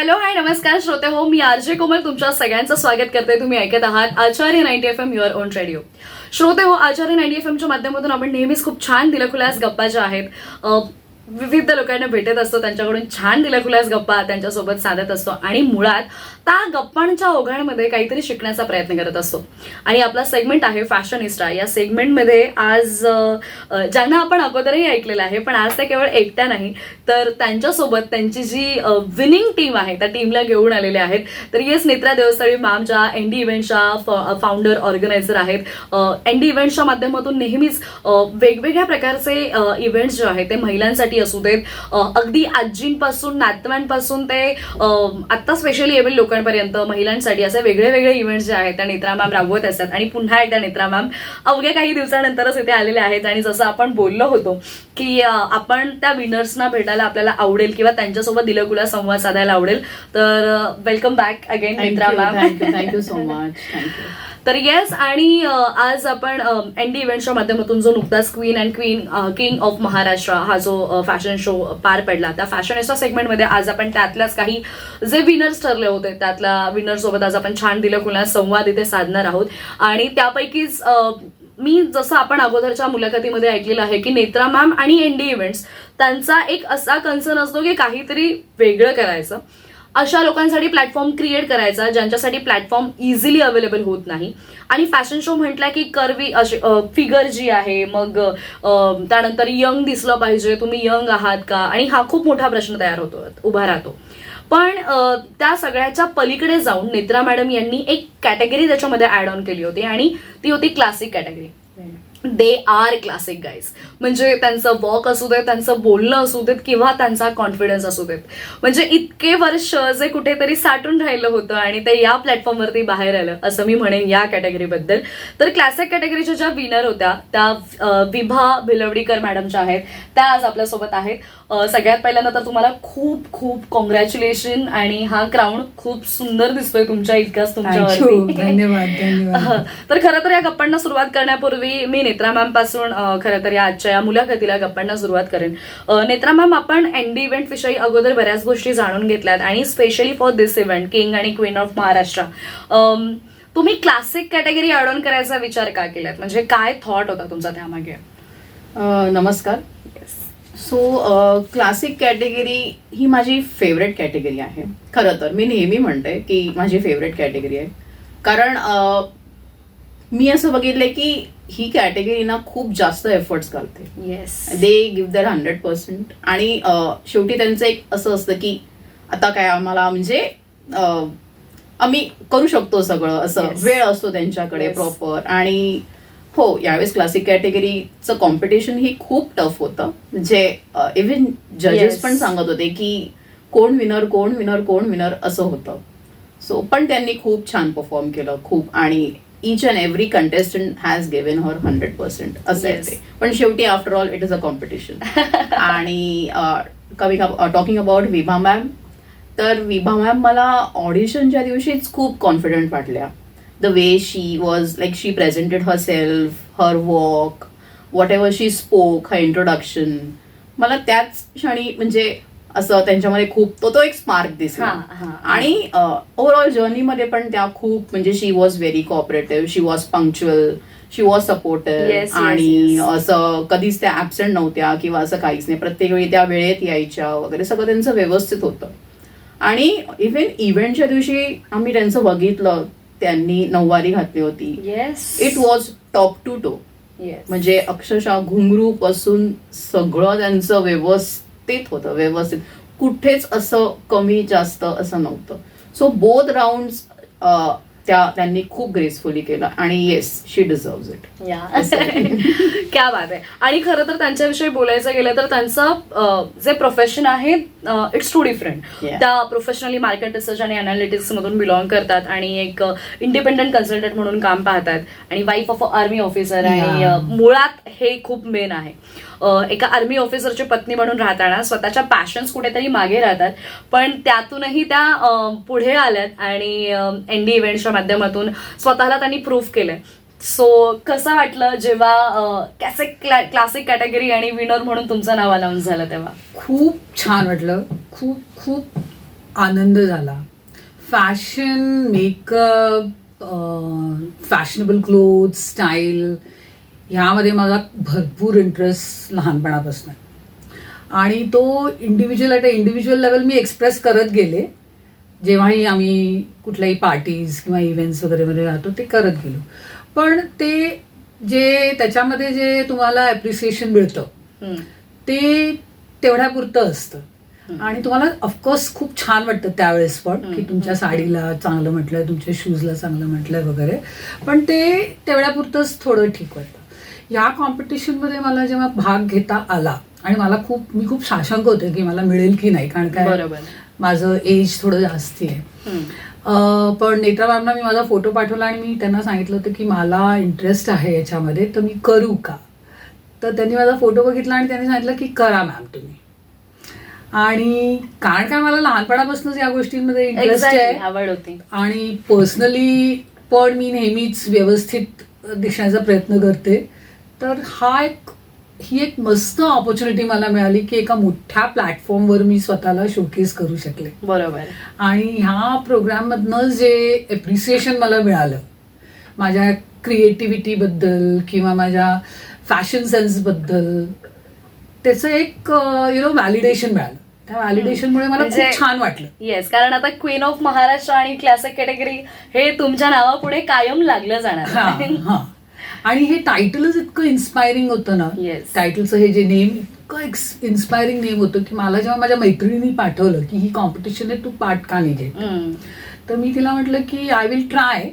Hello hi नमस्कार श्रोते हो, मी आरजे कोमल तुमच्या सगळ्यांचं स्वागत करते. तुम्ही ऐकत आहात आचार्य 90 FM युअर ओन रेडिओ. श्रोते हो, आचार्य 90 FM च्या माध्यमातून आपण नेहमीच खूप छान दिलखुलास गप्पा ज्या आहेत विविध लोकांना भेटत असतो, त्यांच्याकडून छान दिलखुलास गप्पा त्यांच्यासोबत साधत असतो आणि मुळात त्या गप्पांच्या ओघांमध्ये काहीतरी शिकण्याचा प्रयत्न करत असतो. आणि आपला सेगमेंट आहे फॅशनिस्टा. या सेगमेंटमध्ये आज ज्यांना आपण अगोदरही ऐकलेलं आहे, पण आज त्या केवळ एकट्या नाही तर त्यांच्यासोबत त्यांची जी विनिंग टीम आहे त्या टीमला घेऊन आलेले आहेत. तर येस, नेत्रा देवस्थळी मॅम ज्या एनडी इव्हेंटच्या फाउंडर ऑर्गनायझर आहेत. एनडी इव्हेंट्सच्या माध्यमातून नेहमीच वेगवेगळ्या प्रकारचे इव्हेंट्स जे आहेत ते महिलांसाठी असू देत, अगदी आजींपासून नातवांपासून ते आता स्पेशली एबल लोकांपर्यंत महिलांसाठी असे वेगळे वेगळे इव्हेंट्स जे आहेत त्या नेत्रा मॅम राबवत असतात. आणि पुन्हा एकदा नेत्रा मॅम अवघ्या काही दिवसानंतरच इथे आलेले आहेत. आणि जसं आपण बोललो होतो की आपण त्या विनर्सना भेटायला आपल्याला आवडेल किंवा त्यांच्यासोबत दिलखुलास संवाद साधायला आवडेल. तर welcome back again Netra ma'am. Thank you so much. Thank you. तर येस, आणि आज आपण एनडी इव्हेंट्सच्या माध्यमातून जो नुकताच queen and king of Maharashtra हा जो फॅशन शो पार पडला, त्या फॅशनिस्टा सेगमेंटमध्ये आज आपण त्यातल्याच काही जे विनर्स ठरले होते त्यातल्या विनर्ससोबत आज आपण छान दिलखुलास संवाद इथे साधणार आहोत. आणि त्यापैकीच मी जसं आपण अगोदरच्या मुलाखतीमध्ये ऐकलेलं आहे की नेत्रा मॅम आणि एनडी इव्हेंट्स त्यांचा एक असा कन्सर्न असतो की काहीतरी वेगळं करायचं, अशा लोकांसाठी प्लॅटफॉर्म क्रिएट करायचा ज्यांच्यासाठी प्लॅटफॉर्म इझिली अवेलेबल होत नाही. आणि फॅशन शो म्हटलं की कर्वी फिगर जी आहे, मग त्यानंतर यंग दिसलं पाहिजे, तुम्ही यंग आहात का, आणि हा खूप मोठा प्रश्न तयार होतो, उभा राहतो. पण त्या सगळ्याच्या पलीकडे जाऊन नेत्रा मॅडम यांनी एक कॅटेगरी त्याच्यामध्ये ऍड ऑन केली होती आणि ती होती classic category. They are classic guys. म्हणजे त्यांचं वॉक असू देत, त्यांचं बोलणं असू देत किंवा त्यांचा कॉन्फिडन्स असू देत, म्हणजे इतके वर्ष जे कुठेतरी साठून राहिलं होतं आणि ते या प्लॅटफॉर्मवरती बाहेर आलं असं मी म्हणेन या कॅटेगरीबद्दल. तर क्लासिक कॅटेगरीच्या ज्या विनर होत्या त्या विभा भिलवडीकर मॅडम ज्या आहेत त्या आज आपल्यासोबत आहेत. सगळ्यात पहिल्यांदा तर तुम्हाला खूप खूप कॉंग्रॅच्युलेशन. आणि हा क्राऊन खूप सुंदर दिसतोय तुमच्या इतकाच तुमच्यावरती. धन्यवाद. तर खरं तर या गप्पांना सुरुवात करण्यापूर्वी मी नेत्रा मॅम पासून खरं तर या आजच्या या मुलाखतीला गप्पांना सुरुवात करेन. नेत्रा मॅम, आपण एनडी इव्हेंट विषयी अगोदर बऱ्याच गोष्टी जाणून घेतल्यात आणि specially for this event king आणि क्वीन ऑफ महाराष्ट्र तुम्ही क्लासिक कॅटेगरी ॲड ऑन करायचा विचार का केलात, म्हणजे काय थॉट होता तुमचा त्यामागे? नमस्कार. सो क्लासिक कॅटेगरी ही माझी फेवरेट कॅटेगरी आहे. खरं तर मी नेहमी म्हणते की माझी फेवरेट कॅटेगरी आहे, कारण मी असं बघितलंय की ही कॅटेगरी ना खूप जास्त एफर्ट्स घालते. Yes, they give their 100%. आणि शेवटी त्यांचं एक असं असतं की आता काय आम्हाला म्हणजे आम्ही करू शकतो सगळं, असं वेळ असतो त्यांच्याकडे प्रॉपर. आणि हो, यावेळेस क्लासिक कॅटेगरीचं कॉम्पिटिशन ही खूप टफ होतं. म्हणजे इव्हन जजेस पण सांगत होते की कोण विनर असं होतं. सो पण त्यांनी खूप छान परफॉर्म केलं, खूप. आणि each and every contestant has given her 100% असं आहे ते. पण शेवटी after all it is a competition. आणि टॉकिंग अबाउट विभा मॅम, तर विभा मॅम मला ऑडिशनच्या दिवशीच खूप कॉन्फिडंट वाटल्या. The way she was, like she presented her self, her walk, what ever she spoke, her introduction, मला त्याच क्षणी म्हणजे असं त्यांच्यामध्ये खूप तो एक स्पार्क दिसला. आणि ओव्हरऑल जर्नीमध्ये पण त्या खूप, म्हणजे she was very cooperative, she was punctual, she was supportive. आणि असं कधीच त्या ऍबसेंट नव्हत्या किंवा असं काहीच नाही. प्रत्येक वेळी त्या वेळेत यायच्या वगैरे, सगळं त्यांचं व्यवस्थित होतं. आणि इव्हन इव्हेंटच्या दिवशी आम्ही त्यांचं बघितलं, त्यांनी नऊवारी घातली होती. It was top to toe. म्हणजे अक्षरशः घुंगरू पासून सगळं त्यांचं व्यवस्थित होतं, व्यवस्थित. कुठेच असं कमी जास्त असं नव्हतं. सो बोथ राऊंड्स त्यांनी खूप ग्रेसफुली केलं. आणि येस, शी डिझर्व्स इट. क्या बात आहे. आणि खरं तर त्यांच्याविषयी बोलायचं गेलं तर त्यांचं जे प्रोफेशन आहे इट्स टू डिफरंट. त्या प्रोफेशनली मार्केट रिसर्च आणि अनालिटिक्स मधून बिलॉंग करतात आणि एक इंडिपेंडंट कन्सल्टंट म्हणून काम पाहतात आणि wife of a army officer. आणि मुळात हे खूप मेन आहे. एका आर्मी ऑफिसरची पत्नी म्हणून राहताना स्वतःच्या पॅशन्स कुठेतरी मागे राहतात, पण त्यातूनही त्या पुढे आल्यात आणि एनडी इव्हेंट्सच्या माध्यमातून स्वतःला त्यांनी प्रूव्ह केलंय. सो कसं वाटलं जेव्हा क्लासिक कॅटेगरी आणि विनर म्हणून तुमचं नाव अनाऊन्स झालं तेव्हा? खूप छान वाटलं. खूप खूप आनंद झाला. Fashion, makeup, fashionable cloth, style ह्यामध्ये मला भरपूर इंटरेस्ट लहानपणापासून आणि तो इंडिव्हिज्युअल लेवल मी एक्सप्रेस करत गेले. जेव्हाही आम्ही कुठल्याही पार्टीज किंवा इव्हेंट्स वगैरेमध्ये राहतो ते करत गेलो. पण ते जे त्याच्यामध्ये जे तुम्हाला ॲप्रिसिएशन मिळतं ते तेवढ्यापुरतं असतं आणि तुम्हाला ऑफकोर्स खूप छान वाटतं त्यावेळेस पण की तुमच्या साडीला चांगलं म्हटलंय, तुमच्या शूजला चांगलं म्हटलंय वगैरे, पण ते तेवढ्यापुरतंच थोडं ठीक वाटतं. या कॉम्पिटिशनमध्ये मला जेव्हा भाग घेता आला आणि मी खूप साशंक होते की मला मिळेल की नाही, कारण काय माझं एज थोडं जास्ती आहे. पण नेत्रा मॅमना मी माझा फोटो पाठवला आणि मी त्यांना सांगितलं होतं की मला इंटरेस्ट आहे याच्यामध्ये, तर मी करू का. तर त्यांनी माझा फोटो बघितला आणि त्यांनी सांगितलं की करा मॅम तुम्ही. आणि कारण काय मला लहानपणापासूनच या गोष्टींमध्ये इंटरेस्ट आहे, आवड होती आणि पर्सनली पण मी नेहमीच व्यवस्थित दिसण्याचा प्रयत्न करते. तर ही एक मस्त ऑपॉर्च्युनिटी मला मिळाली की एका मोठ्या प्लॅटफॉर्मवर मी स्वतःला शोकेस करू शकले. बरोबर. आणि ह्या प्रोग्राममधनं जे एप्रिसिएशन मला मिळालं माझ्या क्रिएटिव्हिटीबद्दल किंवा माझ्या फॅशन सेन्सबद्दल, त्याचं एक व्हॅलिडेशन मिळालं. त्या व्हॅलिडेशनमुळे मला खूप छान वाटलं. येस, कारण आता क्वीन ऑफ महाराष्ट्र आणि क्लासिक कॅटेगरी हे तुमच्या नावापुढे कायम लागलं जाणार. आणि हे टायटलच इतकं इन्स्पायरिंग होतं ना. टायटलचं हे जे नेम इतकं इन्स्पायरिंग नेम होतं की मला जेव्हा माझ्या मैत्रिणींनी पाठवलं की ही कॉम्पिटिशन आहे, तू पार्ट का नाही घेत, तर मी तिला म्हटलं की आय विल ट्राय,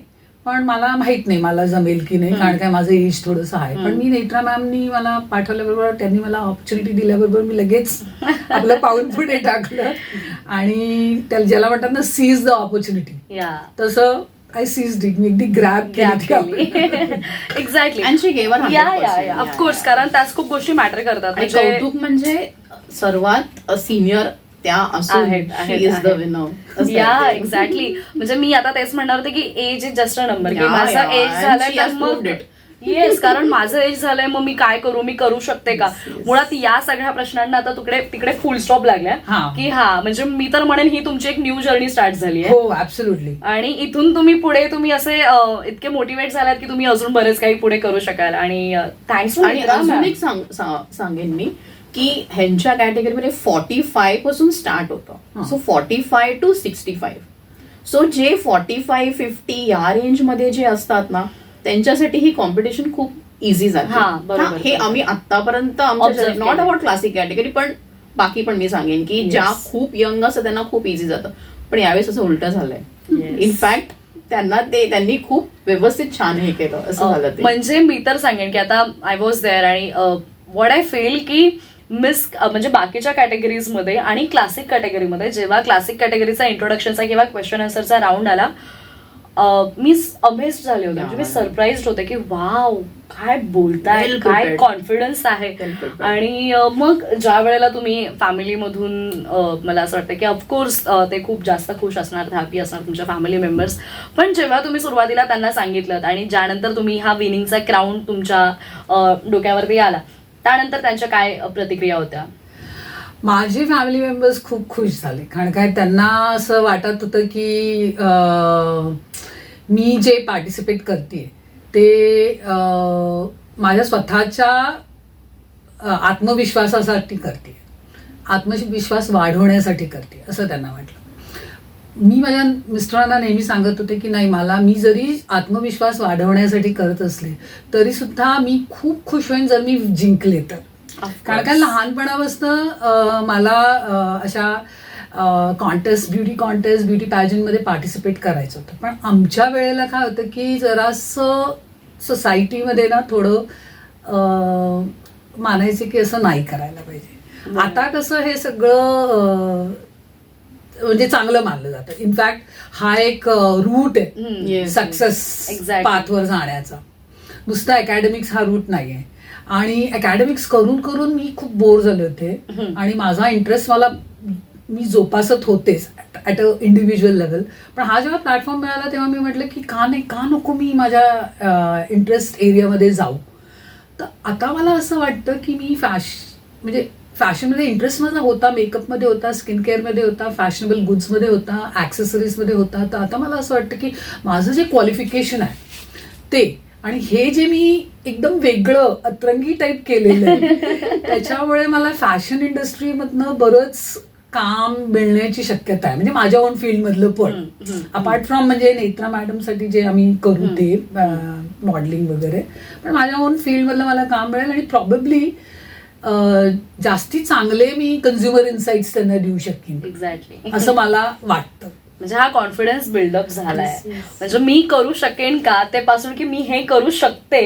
पण मला माहित नाही मला जमेल की नाही, कारण काय माझं एज थोडंसं आहे. पण मी नेत्रा मॅमनी मला पाठवल्याबरोबर, त्यांनी मला ऑपॉर्च्युनिटी दिल्याबरोबर मी लगेच आपलं पाऊल पुढे टाकलं आणि त्याला ज्याला म्हणतात ना सीज द ऑपॉर्च्युनिटी, तसं आय सीज्ड इट. मी अगदी ग्रॅब केली. एक्झॅक्टली. आणि शी गेव 100%. ऑफकोर्स, कारण त्याच खूप गोष्टी मॅटर करतात. कौतुक म्हणजे सर्वात सिनियर त्या असून इज द विनर. या एक्झॅक्टली. म्हणजे मी आता तेच म्हणणार होते की age is just a number, की माझा एज झालाय तर मग येस, कारण माझं एज झालंय मग मी काय करू, मी करू शकते का. मुळात या सगळ्या प्रश्नांना आता तिकडे फुल स्टॉप लागल्या की म्हणजे मी तर म्हणेन ही तुमची एक न्यू जर्नी स्टार्ट झाली आहे. हो, ऍब्सोल्युटली. आणि इथून तुम्ही असे इतके मोटिवेट झालात की तुम्ही अजून बरेच काही पुढे करू शकाल. आणि थँक्स. आणि अजून एक सांगेन मी की ह्यांच्या कॅटेगरीमध्ये 45 पासून स्टार्ट होतं. So 45 to 65. सो जे 45, 50 या रेंजमध्ये जे असतात ना, त्यांच्यासाठी ही कॉम्पिटिशन खूप इझी जाते. हे आम्ही आतापर्यंत आमच्या नॉट अबाउट क्लासिक कॅटेगरी, पण बाकी पण मी सांगेन की ज्या खूप यंग असतात त्यांना खूप इझी जातं. पण यावेळेस असं उलट झालंय. इनफॅक्ट त्यांनी खूप व्यवस्थित छान हे केलं असं झालं. म्हणजे मी तर सांगेन की आता आय वॉज देअर आणि व्हॉट आय फील की म्हणजे बाकीच्या कॅटेगरीजमध्ये आणि क्लासिक कॅटेगरीमध्ये जेव्हा क्लासिक कॅटेगरीचा इंट्रोडक्शनचा किंवा क्वेश्चन आन्सरचा राऊंड आला, मी अमेझ्ड झाले होते. म्हणजे मी सरप्राईज होते की वाव, काय बोलताय, काय कॉन्फिडन्स आहे. आणि मग ज्या वेळेला तुम्ही फॅमिलीमधून, मला असं वाटतं की ऑफकोर्स ते खूप जास्त खुश असणार, हॅपी असणार तुमच्या फॅमिली मेंबर्स. पण जेव्हा तुम्ही सुरुवातीला त्यांना सांगितलं आणि ज्यानंतर तुम्ही हा विनिंगचा क्राऊन तुमच्या डोक्यावरती आला, त्यानंतर त्यांच्या काय प्रतिक्रिया होत्या? माझे फॅमिली मेंबर्स खूप खुश झाले, कारण काय त्यांना असं वाटत होतं की मी जे पार्टिसिपेट करते ते माझ्या स्वतःच्या आत्मविश्वासासाठी करते, आत्मविश्वास वाढवण्यासाठी करते असं त्यांना वाटलं. मी माझ्या मिस्टरांना नेहमी सांगत होते की नाही, मी जरी आत्मविश्वास वाढवण्यासाठी करत असले तरी सुद्धा मी खूप खुश होईन जर मी जिंकले तर. कारण का लहानपणापासून मला अशा ब्युटी कॉन्टेस्ट, ब्युटी पॅजंटमध्ये पार्टिसिपेट करायचं होतं. पण आमच्या वेळेला काय होतं की जरासं सोसायटीमध्ये ना थोडं मानायचे की असं नाही करायला पाहिजे. आता कसं हे सगळं म्हणजे चांगलं मानलं जातं. इनफॅक्ट हा एक रूट आहे सक्सेस पाथवर जाण्याचा, नुसता अकॅडमिक्स हा रूट नाही आहे. आणि अकॅडमिक्स करून करून मी खूप बोर झाले होते आणि माझा इंटरेस्ट मी जोपासत होतेच ॲट अ इंडिव्हिज्युअल लेवल. पण हा जेव्हा प्लॅटफॉर्म मिळाला तेव्हा मी म्हटलं की का नको मी माझ्या इंटरेस्ट एरियामध्ये जाऊ. तर आता मला असं वाटतं की मी म्हणजे फॅशनमध्ये इंटरेस्ट माझा होता, मेकअपमध्ये होता, स्किन केअरमध्ये होता, फॅशनेबल गुड्समध्ये होता, ॲक्सेसरीजमध्ये होता. तर आता मला असं वाटतं की माझं जे क्वालिफिकेशन आहे ते आणि हे जे मी एकदम वेगळं अतरंगी टाईप केलेलं आहे त्याच्यामुळे मला फॅशन इंडस्ट्रीमधनं बरंच काम मिळण्याची शक्यता आहे, म्हणजे माझ्या ओन फील्डमधलं पण. अपार्ट फ्रॉम म्हणजे नेत्रा मॅडमसाठी जे आम्ही करू ते मॉडेलिंग वगैरे, पण माझ्या ओन फील्डमधलं मला काम मिळेल आणि प्रॉबेबली जास्ती चांगले मी कन्झ्युमर इन्साइट्स त्यांना देऊ शकेन एक्झॅक्टली असं मला वाटतं. म्हणजे हा कॉन्फिडन्स बिल्डअप झालाय. म्हणजे मी करू शकेन का ते पासून की मी हे करू शकते,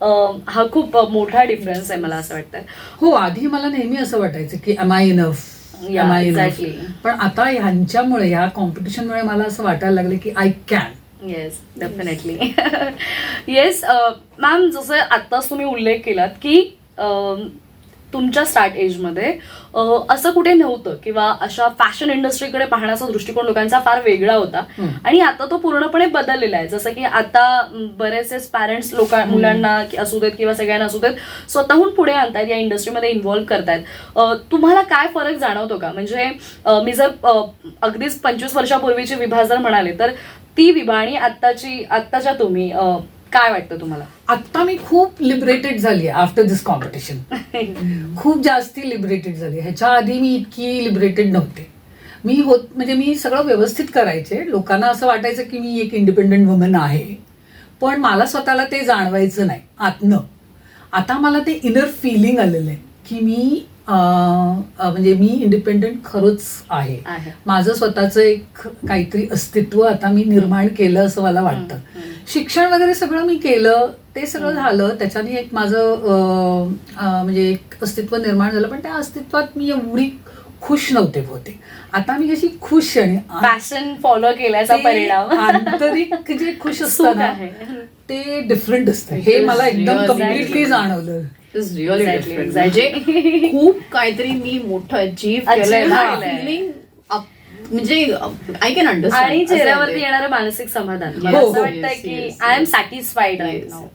हा खूप मोठा डिफरन्स आहे मला असं वाटतं. हो, आधी मला नेहमी असं वाटायचं की एम आय इनफ, एक्झॅक्टली. पण आता ह्यांच्यामुळे, ह्या कॉम्पिटिशनमुळे मला असं वाटायला लागलं की I can. Yes, definitely. Yes ma'am, जसं आत्ताच तुम्ही उल्लेख केलात की तुमच्या स्टार्ट एजमध्ये असं कुठे नव्हतं किंवा अशा फॅशन इंडस्ट्रीकडे पाहण्याचा दृष्टिकोन लोकांचा फार वेगळा होता आणि आता तो पूर्णपणे बदललेला आहे. जसं की आता बरेचसे पॅरेंट्स मुलांना असू देत किंवा सगळ्यांना असू देत स्वतःहून पुढे आणतायत, या इंडस्ट्रीमध्ये इन्व्हॉल्व्ह करतायत. तुम्हाला काय फरक जाणवतो का? म्हणजे मी जर अगदीच 25 वर्षापूर्वीची विभा जर म्हणाले तर ती विभा आणि आत्ताच्या तुम्ही काय वाटतं तुम्हाला? आत्ता मी खूप लिबरेटेड झाली आफ्टर दिस कॉम्पिटिशन. खूप जास्ती लिबरेटेड झाली. ह्याच्या आधी मी इतकी लिबरेटेड नव्हते. म्हणजे मी सगळं व्यवस्थित करायचे. लोकांना असं वाटायचं की मी एक इंडिपेंडंट वुमन आहे, पण मला स्वतःला ते जाणवायचं नाही आतनं. आता मला ते इनर फिलिंग आलेलं आहे की मी म्हणजे मी इंडिपेंडंट खरंच आहे. माझं स्वतःचं एक काहीतरी अस्तित्व आता मी निर्माण केलं असं मला वाटतं. शिक्षण वगैरे सगळं मी केलं, ते सगळं झालं, त्याच्याने एक माझं म्हणजे एक अस्तित्व निर्माण झालं, पण त्या अस्तित्वात मी एवढी खुश नव्हते बहुतेक. आता मी कशी खुश आणि पॅशन फॉलो केल्याचा परिणाम, आंतरिक जे खुश असतं ना ते डिफरंट असतं. हे मला एकदम कम्प्लिटली जाणवलं. म्हणजे खूप काहीतरी मी मोठं अचीव्ह केलंय ना, feeling म्हणजे आय कॅन अंडरस्टँड. आणि चेहऱ्यावरती येणारं मानसिक समाधान, मला असं वाटतं की आय एम सॅटिस्फाईड.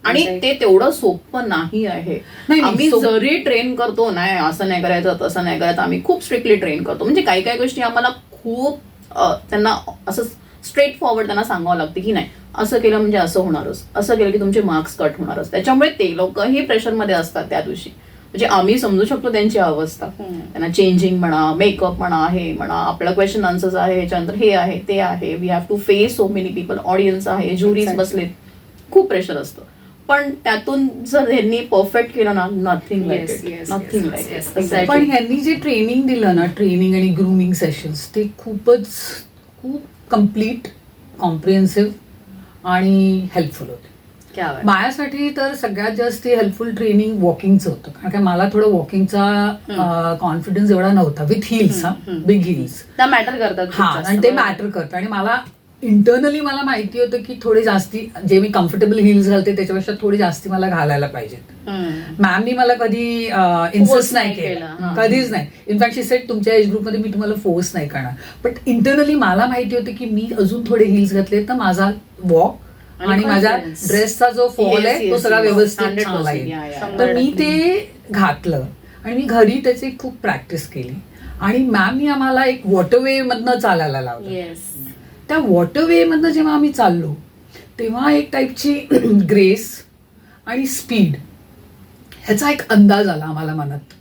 आणि ते तेवढं सोपं नाही आहे. आम्ही जरी ट्रेन करतो, नाही असं नाही करायचं तसं नाही करायचं, आम्ही खूप स्ट्रिक्टली ट्रेन करतो. म्हणजे काही काही गोष्टी आम्हाला खूप त्यांना असं स्ट्रेट फॉरवर्ड त्यांना सांगावं लागतं की नाही असं केलं म्हणजे असं होणारच, असं केलं की तुमचे मार्क्स कट होणारच. त्याच्यामुळे ते लोकही प्रेशरमध्ये असतात त्या दिवशी. म्हणजे आम्ही समजू शकतो त्यांची अवस्था. त्यांना चेंजिंग म्हणा, मेकअप म्हणा, हे म्हणा, आपला क्वेश्चन आन्सर्स आहे, ह्याच्यानंतर हे आहे ते आहे, we have to face so many people, audience आहे, ज्युरीज बसलेत, खूप प्रेशर असतं. पण त्यातून जर ह्यांनी परफेक्ट केलं ना, nothing like it, nothing like it. पण ह्यांनी जे ट्रेनिंग दिलं ना, ट्रेनिंग आणि ग्रूमिंग सेशन्स, ते खूप कम्प्लीट, कॉम्प्रिहेन्सिव्ह आणि हेल्पफुल होते. माझ्यासाठी तर सगळ्यात जास्त हेल्पफुल ट्रेनिंग वॉकिंगचं होतं, कारण का मला थोडं वॉकिंगचा कॉन्फिडन्स एवढा नव्हता with hills, big hills matter करतात. हा, आणि ते मॅटर करतं. आणि मला इंटरनली मला माहिती होतं की थोडे जास्ती जे मी कम्फर्टेबल हिल्स घालते त्याच्यापेक्षा थोडी जास्ती मला घालायला पाहिजेत. मॅमनी मला कधी इन्सिस्ट नाही केलं, कधीच नाही. इनफॅक्ट शी सेड तुमच्या एज ग्रुपमध्ये मी तुम्हाला फोर्स नाही करणार. बट इंटरनली मला माहिती होतं की मी अजून थोडे हिल्स घातले तर माझा वॉक आणि माझ्या ड्रेसचा जो फॉल आहे तो सगळा व्यवस्थित चांगला येईल. तर मी ते घातलं आणि मी घरी त्याची खूप प्रॅक्टिस केली. आणि मॅमनी आम्हाला एक वॉटरवे मधनं चालायला लावलं. त्या वॉटरवे मधनं जेव्हा आम्ही चाललो तेव्हा एक टाईपची ग्रेस आणि स्पीड ह्याचा एक अंदाज आला आम्हाला मनात,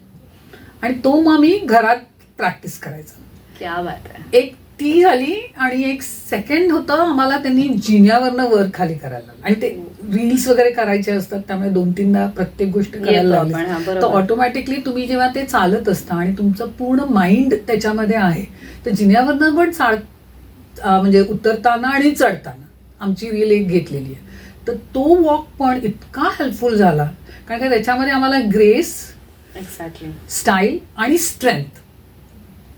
आणि तो मग मी घरात प्रॅक्टिस करायचा. क्या बात आहे. एक ती झाली आणि एक सेकंड होतं आम्हाला त्यांनी जिन्यावरनं वर खाली करायला लागलं. आणि ते रील्स वगैरे करायचे असतात त्यामुळे 2-3दा प्रत्येक गोष्ट करायला लागली. तर ऑटोमॅटिकली तुम्ही जेव्हा ते चालत असता आणि तुमचं पूर्ण माइंड त्याच्यामध्ये आहे, तर जिन्यावरनं पण म्हणजे उतरताना आणि चढताना आमची रील एक घेतलेली आहे. तर तो वॉक पण इतका हेल्पफुल झाला, कारण का त्याच्यामध्ये आम्हाला ग्रेस, एक्झॅक्टली, स्टाईल आणि स्ट्रेंथ,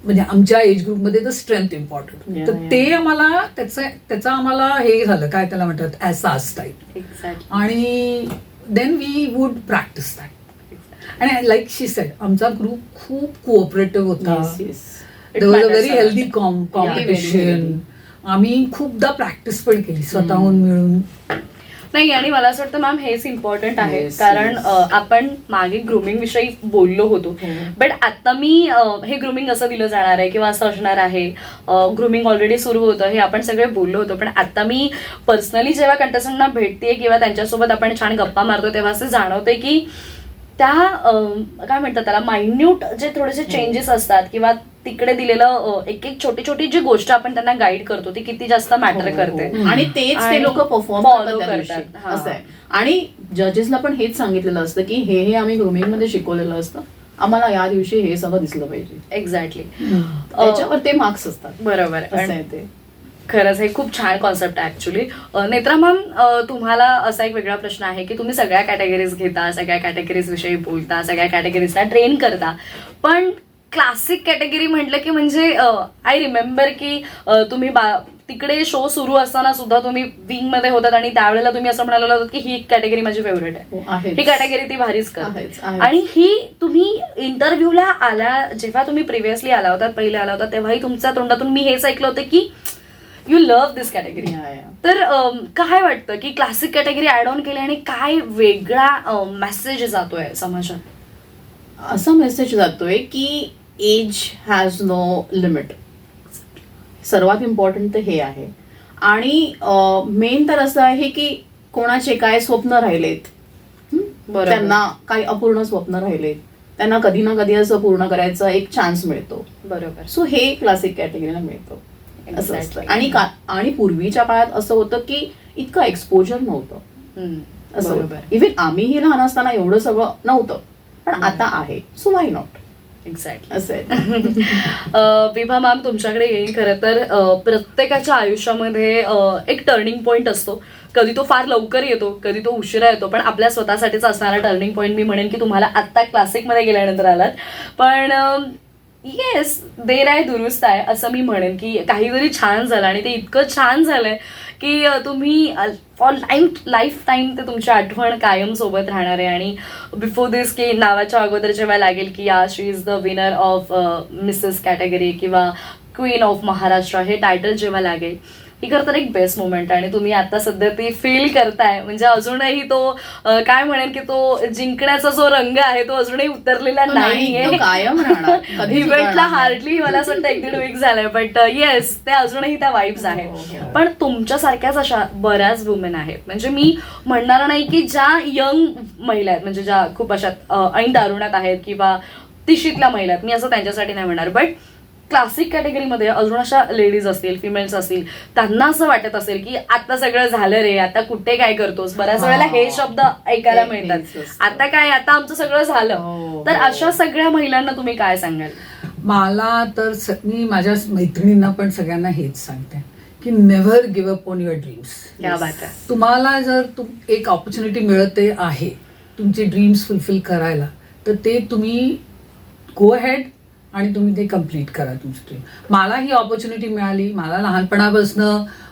म्हणजे आमच्या एज ग्रुपमध्ये तर स्ट्रेंथ इम्पॉर्टंट. तर ते आम्हाला त्याचं आम्हाला हे झालं, काय त्याला म्हणतात, एहसास टाईप. आणि then we would practise that. आणि लाईक शी सेड आमचा ग्रुप खूप कोऑपरेटिव्ह होता. There was a very healthy competition. आम्ही खूपदा प्रॅक्टिस पण केली स्वतःहून मिळून. नाही, आणि मला असं वाटतं मॅम हेच इम्पॉर्टंट आहे. Yes, कारण yes. आपण मागे ग्रुमिंग विषयी बोललो होतो, बट आता मी हे ग्रुमिंग असं दिलं जाणार आहे किंवा असं असणार आहे, ग्रुमिंग ऑलरेडी सुरू होतं हे आपण सगळे बोललो होतो. पण आता मी पर्सनली जेव्हा कंटेस्टंटना भेटते किंवा त्यांच्यासोबत आपण छान गप्पा मारतो तेव्हा असं जाणवतंय की त्या काय म्हणतात त्याला, मायन्यूट जे थोडेसे चेंजेस असतात किंवा तिकडे दिलेलं एक एक छोटी छोटी जी गोष्ट आपण त्यांना गाईड करतो ती किती जास्त मॅटर करते. आणि तेच ते लोक परफॉर्म करतात असं आहे. आणि जजेसला पण हेच सांगितलेलं असतं की हे आम्ही ग्रुमिंग मध्ये शिकवलेलं असतं, आम्हाला या दिवशी हे सगळं दिसलं पाहिजे. एक्झॅक्टली, त्याच्यावर ते मार्क्स असतात. बरोबर. असं आहे ते. खरंच हे खूप छान कॉन्सेप्ट आहे ऍक्च्युली. नेत्रा मॅम, तुम्हाला असा एक वेगळा प्रश्न आहे की तुम्ही सगळ्या कॅटेगरीज घेता, सगळ्या कॅटेगरीज विषयी बोलता, सगळ्या कॅटेगरीजला ट्रेन करता, पण क्लासिक कॅटेगरी म्हटलं की म्हणजे आय रिमेंबर की तुम्ही तिकडे शो सुरू असताना सुद्धा तुम्ही विंग मध्ये होतात आणि त्यावेळेला तुम्ही असं म्हणाला होतात की ही कॅटेगरी माझी फेवरेट आहे, ही कॅटेगरी ती भारीच करते. आणि ही तुम्ही इंटरव्ह्यूला आल्या, जेव्हा तुम्ही प्रिव्हियसली आला होता, पहिले आला होता, तेव्हाही तुमच्या तोंडातून मी हेच ऐकलं होतं की यू लव्ह दिस कॅटेगरी. तर काय वाटतं की क्लासिक कॅटेगरी ऍड ऑन केली आणि काय वेगळा मेसेज जातोय समाजात? असा मेसेज जातोय की एज हॅज नो लिमिट. सर्वात इम्पॉर्टंट तर हे आहे. आणि मेन तर असं आहे की कोणाचे काय स्वप्न राहिलेत, त्यांना काही अपूर्ण स्वप्न राहिलेत, त्यांना कधी ना कधी असं पूर्ण करायचा एक चान्स मिळतो. बरोबर. सो हे क्लासिक कॅटेगरीला मिळतं असं असतं. आणि पूर्वीच्या काळात असं होतं की इतकं एक्सपोजर नव्हतं असं होतं. इव्हन आम्हीही लहान असताना एवढं सगळं नव्हतं, पण आता आहे. So why not. एक्झॅक्टली. असं आहे. विभा मॅम, तुमच्याकडे येईल. खरं तर प्रत्येकाच्या आयुष्यामध्ये एक टर्निंग पॉईंट असतो. कधी तो फार लवकर येतो, कधी तो उशिरा येतो, पण आपल्या स्वतःसाठीच असणारा टर्निंग पॉईंट मी म्हणेन की तुम्हाला आत्ता क्लासिकमध्ये गेल्यानंतर आलात. पण येस, देर आहे दुरुस्त आहे असं मी म्हणेन की काहीतरी छान झालं आणि ते इतकं छान झालंय की तुम्ही फॉर लाईफ टाईम ते तुमची आठवण कायम सोबत राहणार आहे. आणि बिफोर दिस की नावाच्या अगोदर जेव्हा लागेल की या she is the winner of Mrs category किंवा क्वीन ऑफ महाराष्ट्र हे टायटल जेव्हा लागेल, ही खरं तर एक बेस्ट मोमेंट आहे. आणि तुम्ही आता सध्या ती फील करताय म्हणजे अजूनही तो काय म्हणेन की तो जिंकण्याचा जो रंग आहे तो अजूनही उतरलेला नाहीये. कायम राहणार. इव्हेंटला हार्डली मला असं वाटतं 1-1.5 वीक झालंय, बट येस, ते अजूनही त्या वाईब्स आहेत. पण तुमच्यासारख्याच अशा बऱ्याच वुमेन आहेत, म्हणजे मी म्हणणार नाही की ज्या यंग महिला आहेत, म्हणजे ज्या खूप अशा ऐन दारुणात आहेत किंवा तिशीतल्या महिला आहेत, मी असं त्यांच्यासाठी नाही म्हणणार, बट क्लासिक कॅटेगरीमध्ये अजून अशा लेडीज असतील, फिमेल्स असतील, त्यांना असं वाटत असेल की आता सगळं झालं रे, आता कुठे काय करतोस. बऱ्याच वेळेला हे शब्द ऐकायला मिळतात, आता काय, आता आमचं सगळं झालं. तर अशा सगळ्या महिलांना तुम्ही काय सांगाल? मला तर मी माझ्या मैत्रिणींना पण सगळ्यांना हेच सांगते की never give up on your dreams. क्या बात आहे. तुम्हाला जर एक ऑपॉर्च्युनिटी मिळते आहे तुमचे ड्रीम्स फुलफिल करायला, तर ते तुम्ही गो अहेड आणि तुम्ही ते कम्प्लीट करा तुमचं ड्रीम. मला ही ऑपॉर्च्युनिटी मिळाली. मला लहानपणापासून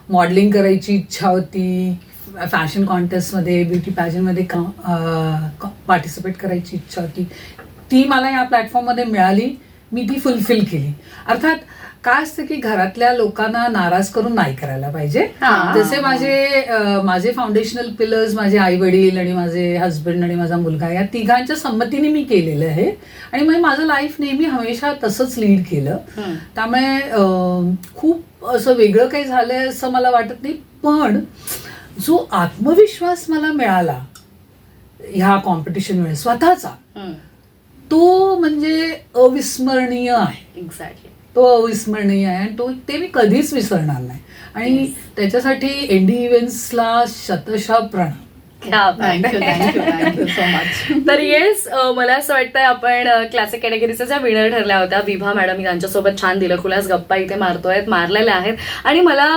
मॉडेलिंग करायची इच्छा होती, फॅशन कॉन्टेस्टमध्ये, ब्युटी पॅजनमध्ये पार्टिसिपेट करायची इच्छा होती. ती मला या प्लॅटफॉर्ममध्ये मिळाली, मी ती फुलफिल केली. अर्थात काय असतं की घरातल्या लोकांना नाराज करून नाही करायला पाहिजे. जसे माझे फाउंडेशनल पिलर्स माझे आई वडील आणि माझे हस्बंड आणि माझा मुलगा या तिघांच्या संमतीने मी केलेलं आहे आणि मग माझं लाईफ नेहमी हमेशा तसंच लीड केलं. त्यामुळे खूप असं वेगळं काही झालंय असं मला वाटत नाही. पण जो आत्मविश्वास मला मिळाला ह्या कॉम्पिटिशनमुळे स्वतःचा, तो म्हणजे अविस्मरणीय आहे. एक्झॅक्टली, तो अविस्मरणीय आहे आणि ते मी कधीच विसरणार नाही. आणि त्याच्यासाठी एनडी इव्हेंट्सला शतशः प्रणाम. Thank you so much. तर येस, मला असं वाटतंय आपण क्लासिक कॅटेगरीच्या ज्या विनर ठरल्या होत्या विभा मॅडम, यांच्यासोबत छान दिलखुलास गप्पा इथे मारलेल्या आहेत. आणि मला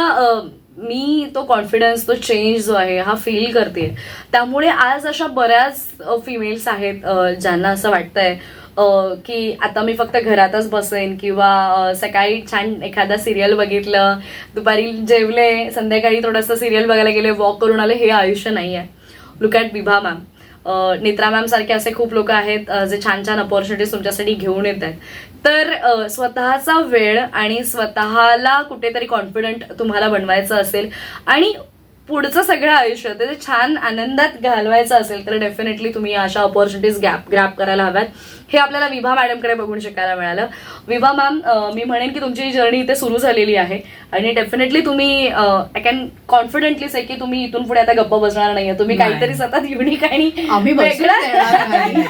मी तो कॉन्फिडन्स, तो चेंज जो आहे हा फील करते. त्यामुळे आज अशा बऱ्याच फिमेल्स आहेत ज्यांना असं वाटतंय की आता मी फक्त घरातच बसेन किंवा सकाळी छान एखादा सिरियल बघितलं, दुपारी जेवले, संध्याकाळी थोडंसं सिरियल बघायला गेले, वॉक करून आले, हे आयुष्य नाही आहे. Look at Vibha ma'am, Netra ma'am सारखे असे खूप लोक आहेत जे छान छान अपॉर्च्युनिटीज तुमच्यासाठी घेऊन येत आहेत. तर स्वतःचा वेळ आणि स्वतःला कुठेतरी कॉन्फिडंट तुम्हाला बनवायचं असेल आणि पुढचं सगळं आयुष्य ते छान आनंदात घालवायचं असेल तर डेफिनेटली तुम्ही अशा ऑपॉर्च्युनिटीज ग्रॅब करायला हव्यात. हे आपल्याला विभा मॅडमकडे बघून शिकायला मिळालं. विभा मॅम, मी म्हणेन की तुमची जर्नी इथे सुरू झालेली आहे आणि डेफिनेटली तुम्ही आय कॅन कॉन्फिडेंटली से की तुम्ही इथून पुढे आता गप्प बसणार नाहीये. तुम्ही नाही. काहीतरी सतत युनिक आणि आम्ही वेगळं येणार नाही.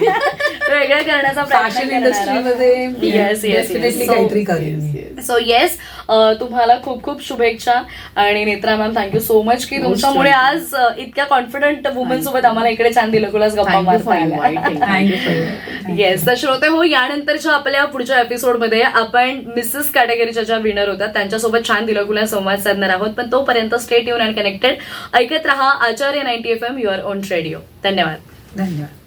वेगळं करण्याचा फॅशन प्रयत्न करणार इंडस्ट्रीमध्ये Yes, yes, डेफिनेटली yes. काहीतरी करेन मी. सो येस, तुम्हाला खूप खूप शुभेच्छा. आणि Netra ma'am, thank you so much की Most तुमच्यामुळे welcome. आज इतक्या कॉन्फिडंट वुमन सोबत आम्हाला इकडे चांदी लकुलास गप्पा Thank you for मारता inviting. Thank you for it. Yes. तर श्रोते हो, यानंतरच्या आपल्या पुढच्या एपिसोडमध्ये आपण मिसेस कॅटेगरीच्या ज्या विनर होतात त्यांच्यासोबत छान दिलखुलास संवाद साधणार आहोत. पण तोपर्यंत स्टे ट्यून अँड कनेक्टेड. ऐकत रहा आचार्य 90 FM, युअर ओन रेडिओ. धन्यवाद. धन्यवाद.